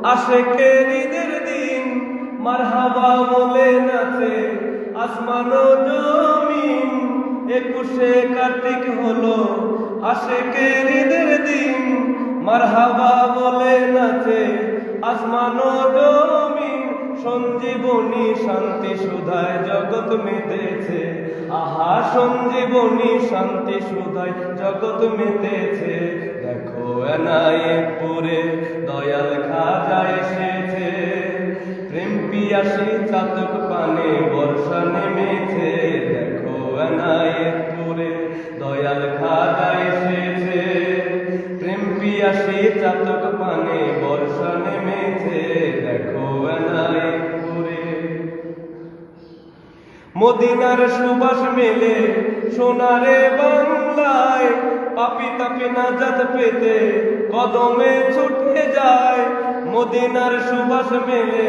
আশেকের ঈদের দিন মারহাবা বলে নাচে আসমান ও জমিন। 21শে কার্তিক হলো আশেকের ঈদের দিন মারহাবা বলে নাচে আসমান ও জমিন। সঞ্জীবনী শান্তি সুধায় জগৎ মেতেছে, আহা সঞ্জীবনী শান্তি সুধায় জগৎ মেতেছে। দেখো এনায়েতপুরে দয়াল খাজা এসেছে, প্রেম পিয়াসী চাতক পানে বর্ষা নেমেছে। দেখো এনায়েতপুরে দয়াল খাজা এসেছে, প্রেম পিয়াসী চাতক পানে বর্ষা নেমেছে। দেখো এনায়েতপুরে মদিনার সুবাস মেলে সোনারে বাংলায়, পাপি তাপি নাজাত পেতে কদমে ছুটে যায়। মদিনার সুবাস মেলে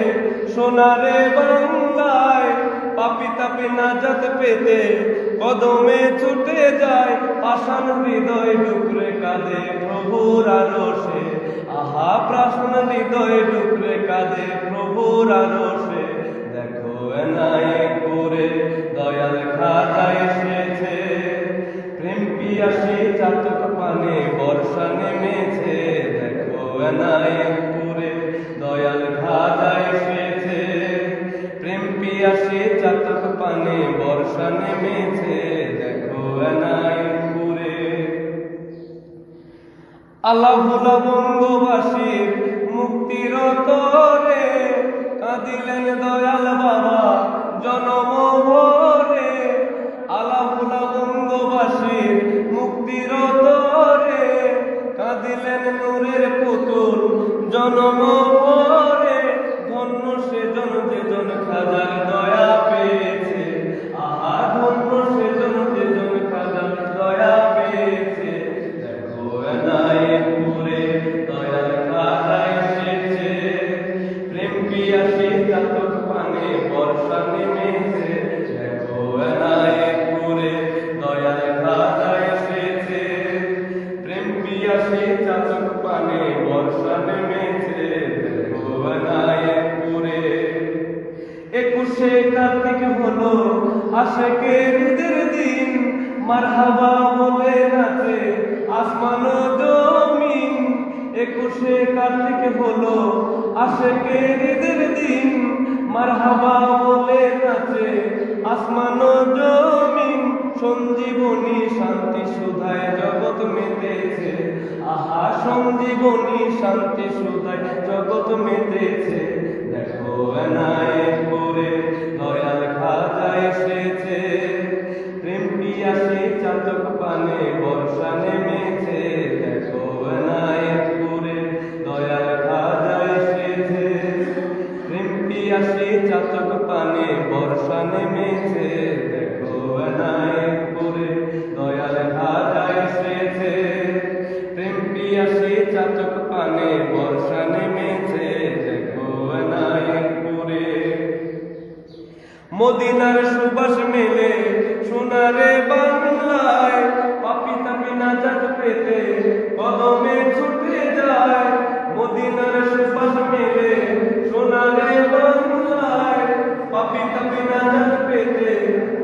সোনারে বাংলায়, পাপি তাপি নাজাত পেতে কদমে ছুটে যায়। পাষাণ হৃদয় ডুকরে কাঁদে প্রভুর আরশে, আহা পাষাণ হৃদয় ডুকরে কাঁদে প্রভুর আরশে। দেখো এনায়েতপুরে দয়াল খাজা এসেছে, প্রেম পিয়াসী চাতক পানে বর্ষা নেমেছে। দেখো এনায়েতপুরে দয়াল খাজা এসেছে, প্রেম পিয়াসী চাতক পানে বর্ষা নেমেছে। দেখো এনায়েতপুরে আল্লাহুলা বঙ্গবাসীর মুক্তির তরে কাঁদিলেন দয়াল বাবা জনম ভরে। আল্লাহুলা বঙ্গবাসীর মুক্তির তরে কাঁদিলেন নূরের পুতুল জনম ভরে। ধন্য সেজন যেজন খাজার দয়া পেয়েছে, আহা ধন্য সেজন যেজন খাজার দয়া পেয়েছে। দেখো এনায়েতপুরে দয়াল খাজা এসেছে, প্রেম পিয়াসী চাতক পানে বর্ষা নেমেছে। দেখো এনায়েতপুরে দয়াল খাজা এসেছে, প্রেম পিয়াসী চাতক পানে বর্ষা নেমেছে। দেখো এনায়েতপুরে 21শে কার্তিক হলো আশেকের ঈদের দিন মারহাবা বলে নাচে আসমান ও জমিন। 21শে কার্তিক হলো আশেকের ঈদের দিন মারহাবা বলে নাচে আসমান ও জমিন। সঞ্জীবনী শান্তি সুধায় জগৎ মেতেছে, আহা সঞ্জীবনী শান্তি সুধায় জগৎ মেতেছে। দেখো এনায়েতপুরে দয়াল খাজা এসেছে, প্রেম পিয়াসী চাতক পানে বর্ষা নেমেছে। দেখো এনায়েতপুরে দয়াল খাজা এসেছে, প্রেম পিয়াসী চাতক পানে বর্ষা নেমেছে। দেখো এনায়েতপুরে দয়াল খাজা এসেছে, প্রেম পিয়াসী চাতক পানে বর্ষা নেমেছে। দেখো এনায়েতপুরে মদিনার সুবাস মেলে সোনারে বাংলায়, পাপি তাপি নাজাত পেতে কদমে ছুটে যায়। মদিনার সুবাস মেলে সোনারে বাংলায়, পাপি তাপি নাজাত পেতে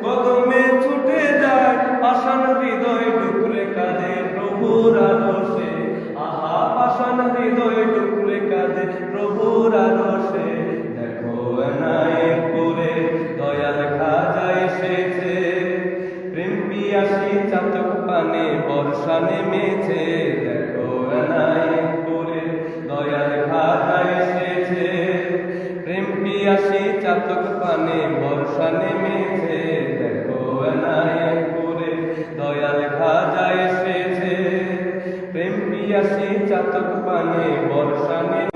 কদমে ছুটে যায়। পাষাণ হৃদয় ডুকরে কাঁদে প্রভুর আরশে, আহা পাষাণ হৃদয় ডুকরে কাঁদে প্রভুর আরশে। দেখো এনায়েতপুরে দয়াল খাজা এসেছে, প্রেম পিয়াসী চাতক পানে বর্ষা নেমেছে। দেখো এনায়েতপুরে দয়াল খাজা এসেছে, প্রেম পিয়াসী চাতক পানে বর্ষা নেমেছে। দেখো এনায়েতপুরে দয়াল খাজা এসেছে, প্রেম পিয়াসী চাতক পানে বর্ষা নেমেছে।